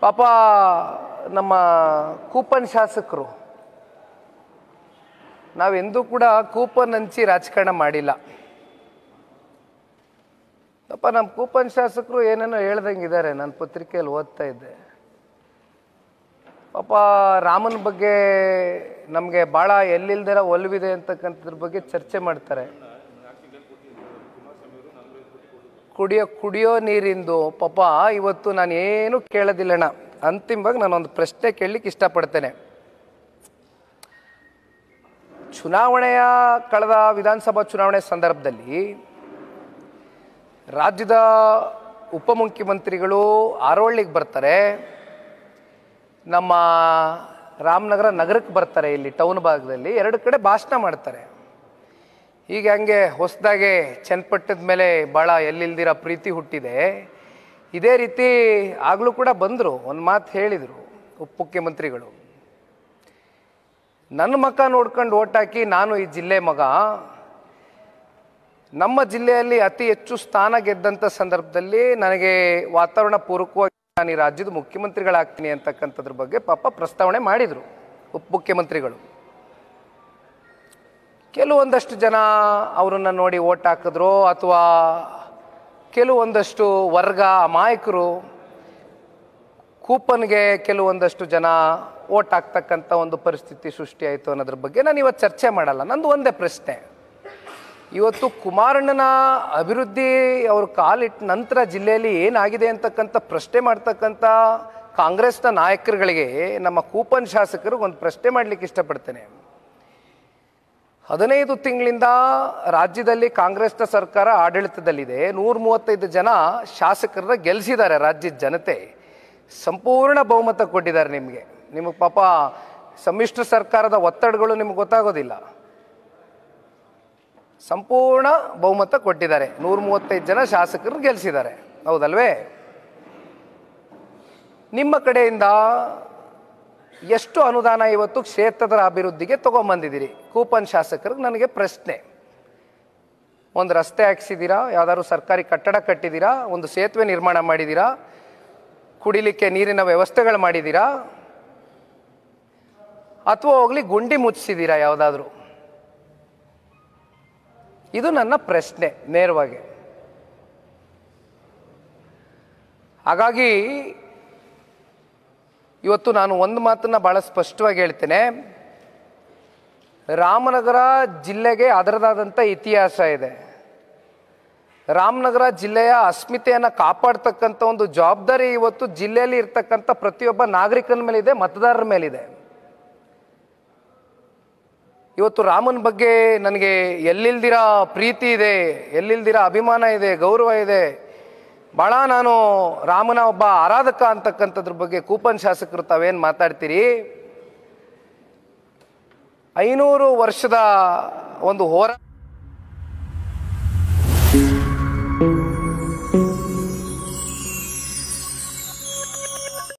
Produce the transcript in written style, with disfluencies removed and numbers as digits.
ಪಾಪ ನಮ್ಮ ಕೂಪನ್ ಶಾಸಕರು ನಾವೆಂದೂ ಕೂಡ ಕೂಪನ್ ಹಂಚಿ ರಾಜಕಾರಣ ಮಾಡಿಲ್ಲ. ಪಾಪ ನಮ್ಮ ಕೂಪನ್ ಶಾಸಕರು ಏನೇನೋ ಹೇಳ್ದಂಗಿದ್ದಾರೆ. ನಾನು ಪತ್ರಿಕೆಯಲ್ಲಿ ಓದ್ತಾ ಇದ್ದೆ. ಪಾಪ ರಾಮನ ಬಗ್ಗೆ ನಮಗೆ ಭಾಳ ಎಲ್ಲಿಲ್ದಿರ ಒಲವಿದೆ ಅಂತಕ್ಕಂಥದ್ರ ಬಗ್ಗೆ ಚರ್ಚೆ ಮಾಡ್ತಾರೆ. ಕುಡಿಯೋ ನೀರಿಂದು ಪಾಪ ಇವತ್ತು ನಾನು ಏನು ಕೇಳೋದಿಲ್ಲಣ್ಣ. ಅಂತಿಮವಾಗಿ ನಾನೊಂದು ಪ್ರಶ್ನೆ ಕೇಳಲಿಕ್ಕೆ ಇಷ್ಟಪಡ್ತೇನೆ. ಚುನಾವಣೆಯ ಕಳೆದ ವಿಧಾನಸಭಾ ಚುನಾವಣೆ ಸಂದರ್ಭದಲ್ಲಿ ರಾಜ್ಯದ ಉಪಮುಖ್ಯಮಂತ್ರಿಗಳು ಆರೋಳಿಗೆ ಬರ್ತಾರೆ, ನಮ್ಮ ರಾಮನಗರ ನಗರಕ್ಕೆ ಬರ್ತಾರೆ, ಇಲ್ಲಿ ಟೌನ್ ಭಾಗದಲ್ಲಿ ಎರಡು ಕಡೆ ಭಾಷಣ ಮಾಡ್ತಾರೆ. ಈಗ ಹಂಗೆ ಹೊಸದಾಗೆ ಚನ್ನಪಟ್ಟಣದ ಮೇಲೆ ಭಾಳ ಎಲ್ಲಿಲ್ದಿರ ಪ್ರೀತಿ ಹುಟ್ಟಿದೆ. ಇದೇ ರೀತಿ ಆಗಲೂ ಕೂಡ ಬಂದರು, ಒಂದು ಮಾತು ಹೇಳಿದರು ಉಪಮುಖ್ಯಮಂತ್ರಿಗಳು, ನನ್ನ ಮಕ್ಕ ನೋಡ್ಕೊಂಡು ಓಟ್ ಹಾಕಿ, ನಾನು ಈ ಜಿಲ್ಲೆ ಮಗ, ನಮ್ಮ ಜಿಲ್ಲೆಯಲ್ಲಿ ಅತಿ ಹೆಚ್ಚು ಸ್ಥಾನ ಗೆದ್ದಂಥ ಸಂದರ್ಭದಲ್ಲಿ ನನಗೆ ವಾತಾವರಣ ಪೂರ್ವಕವಾಗಿ ನಾನು ಈ ರಾಜ್ಯದ ಮುಖ್ಯಮಂತ್ರಿಗಳಾಗ್ತೀನಿ ಅಂತಕ್ಕಂಥದ್ರ ಬಗ್ಗೆ ಪಾಪ ಪ್ರಸ್ತಾವನೆ ಮಾಡಿದರು ಉಪಮುಖ್ಯಮಂತ್ರಿಗಳು. ಕೆಲವೊಂದಷ್ಟು ಜನ ಅವರನ್ನು ನೋಡಿ ಓಟ್ ಹಾಕಿದ್ರು, ಅಥವಾ ಕೆಲವೊಂದಷ್ಟು ವರ್ಗ ಅಮಾಯಕರು ಕೂಪನ್ಗೆ ಕೆಲವೊಂದಷ್ಟು ಜನ ಓಟ್ ಹಾಕ್ತಕ್ಕಂಥ ಒಂದು ಪರಿಸ್ಥಿತಿ ಸೃಷ್ಟಿಯಾಯಿತು ಅನ್ನೋದ್ರ ಬಗ್ಗೆ ನಾನು ಇವತ್ತು ಚರ್ಚೆ ಮಾಡಲ್ಲ. ನಂದು ಒಂದೇ ಪ್ರಶ್ನೆ, ಇವತ್ತು ಕುಮಾರಣ್ಣನ ಅಭಿವೃದ್ಧಿ ಅವರು ಕಾಲಿಟ್ಟ ನಂತರ ಜಿಲ್ಲೆಯಲ್ಲಿ ಏನಾಗಿದೆ ಅಂತಕ್ಕಂಥ ಪ್ರಶ್ನೆ ಮಾಡ್ತಕ್ಕಂಥ ಕಾಂಗ್ರೆಸ್ನ ನಾಯಕರುಗಳಿಗೆ ನಮ್ಮ ಕೂಪನ್ ಶಾಸಕರಿಗೆ ಒಂದು ಪ್ರಶ್ನೆ ಮಾಡಲಿಕ್ಕೆ ಇಷ್ಟಪಡ್ತೇನೆ. 15 ತಿಂಗಳಿಂದ ರಾಜ್ಯದಲ್ಲಿ ಕಾಂಗ್ರೆಸ್ನ ಸರ್ಕಾರ ಆಡಳಿತದಲ್ಲಿದೆ. 135 ಜನ ಶಾಸಕರನ್ನ ಗೆಲ್ಲಿಸಿದ್ದಾರೆ ರಾಜ್ಯದ ಜನತೆ. ಸಂಪೂರ್ಣ ಬಹುಮತ ಕೊಟ್ಟಿದ್ದಾರೆ ನಿಮಗೆ ಪಾಪ ಸಮ್ಮಿಶ್ರ ಸರ್ಕಾರದ ಒತ್ತಡಗಳು ನಿಮ್ಗೆ ಗೊತ್ತಾಗೋದಿಲ್ಲ. ಸಂಪೂರ್ಣ ಬಹುಮತ ಕೊಟ್ಟಿದ್ದಾರೆ, 135 ಜನ ಶಾಸಕರನ್ನ ಗೆಲ್ಲಿಸಿದ್ದಾರೆ, ಹೌದಲ್ವೇ? ನಿಮ್ಮ ಕಡೆಯಿಂದ ಎಷ್ಟು ಅನುದಾನ ಇವತ್ತು ಕ್ಷೇತ್ರದ ಅಭಿವೃದ್ಧಿಗೆ ತಗೊಂಬಂದಿದ್ದೀರಿ? ಕೂಪನ್ ಶಾಸಕರಿಗೆ ನನಗೆ ಪ್ರಶ್ನೆ. ಒಂದು ರಸ್ತೆ ಹಾಕ್ಸಿದ್ದೀರಾ? ಯಾವ್ದಾದ್ರು ಸರ್ಕಾರಿ ಕಟ್ಟಡ ಕಟ್ಟಿದ್ದೀರಾ? ಒಂದು ಸೇತುವೆ ನಿರ್ಮಾಣ ಮಾಡಿದ್ದೀರಾ? ಕುಡಿಲಿಕ್ಕೆ ನೀರಿನ ವ್ಯವಸ್ಥೆಗಳು ಮಾಡಿದ್ದೀರಾ? ಅಥವಾ ಹೋಗ್ಲಿ ಗುಂಡಿ ಮುಚ್ಚಿಸಿದ್ದೀರಾ ಯಾವುದಾದ್ರೂ? ಇದು ನನ್ನ ಪ್ರಶ್ನೆ ನೇರವಾಗಿ. ಹಾಗಾಗಿ ಇವತ್ತು ನಾನು ಒಂದು ಮಾತನ್ನ ಭಾಳ ಸ್ಪಷ್ಟವಾಗಿ ಹೇಳ್ತೇನೆ. ರಾಮನಗರ ಜಿಲ್ಲೆಗೆ ಅದರದಾದಂಥ ಇತಿಹಾಸ ಇದೆ. ರಾಮನಗರ ಜಿಲ್ಲೆಯ ಅಸ್ಮಿತೆಯನ್ನು ಕಾಪಾಡ್ತಕ್ಕಂಥ ಒಂದು ಜವಾಬ್ದಾರಿ ಇವತ್ತು ಜಿಲ್ಲೆಯಲ್ಲಿ ಇರ್ತಕ್ಕಂಥ ಪ್ರತಿಯೊಬ್ಬ ನಾಗರಿಕನ ಮೇಲಿದೆ, ಮತದಾರರ ಮೇಲಿದೆ. ಇವತ್ತು ರಾಮನ ಬಗ್ಗೆ ನನಗೆ ಎಲ್ಲಿಲ್ದಿರ ಪ್ರೀತಿ ಇದೆ, ಎಲ್ಲಿಲ್ದಿರ ಅಭಿಮಾನ ಇದೆ, ಗೌರವ ಇದೆ. ಭಾಳ ನಾನು ರಾಮನ ಒಬ್ಬ ಆರಾಧಕ ಅಂತಕ್ಕಂಥದ್ರ ಬಗ್ಗೆ ಕೂಪನ್ ಶಾಸಕರು ತಾವೇನು ಮಾತಾಡ್ತೀರಿ? 500 ವರ್ಷದ ಒಂದು ಹೋರಾಟ